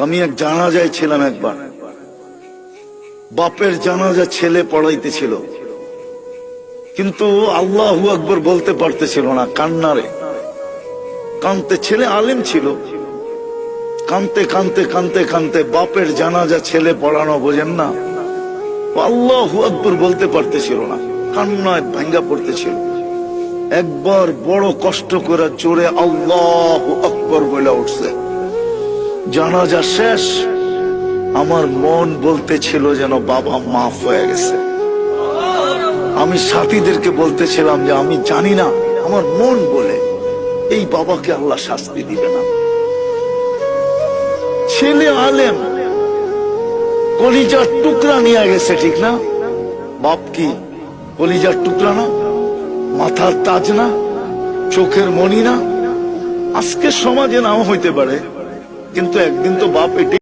আমি এক জানাজায় ছিলাম একবার, বাপের জানাজা ছেলে পড়াইতেছিল, কিন্তু আল্লাহু আকবার বলতে পারতেছিল না, কান্নারে কানতে। ছেলে আলেম ছিল, কানতে কানতে কানতে কানতে বাপের জানাজা ছেলে পড়ানো, বোঝেন না, আল্লাহু আকবার বলতে পারতেছিল না, কান্নায় ভাঙ্গা পড়তেছিল। একবার বড় কষ্ট করে জোরে আল্লাহু আকবার বলে উঠছে। জানাজা শেষ, আমার মন বলতেছিল যেন বাবা মাফ হয়ে গেছে। আমি সাথীদেরকে বলতেছিলাম যে আমি জানি না, আমার মন বলে এই বাবাকে আল্লাহ শাস্তি দিবে না। ছেলে আলেম, কলিজার টুকরা নিয়ে গেছে, ঠিক না? বাপ কি কলিজার টুকরা না? মাথার তাজ না? চোখের মণি না? আজকে সমাজে নাও হইতে পারে, কিন্তু একদিন তো বাপ এটি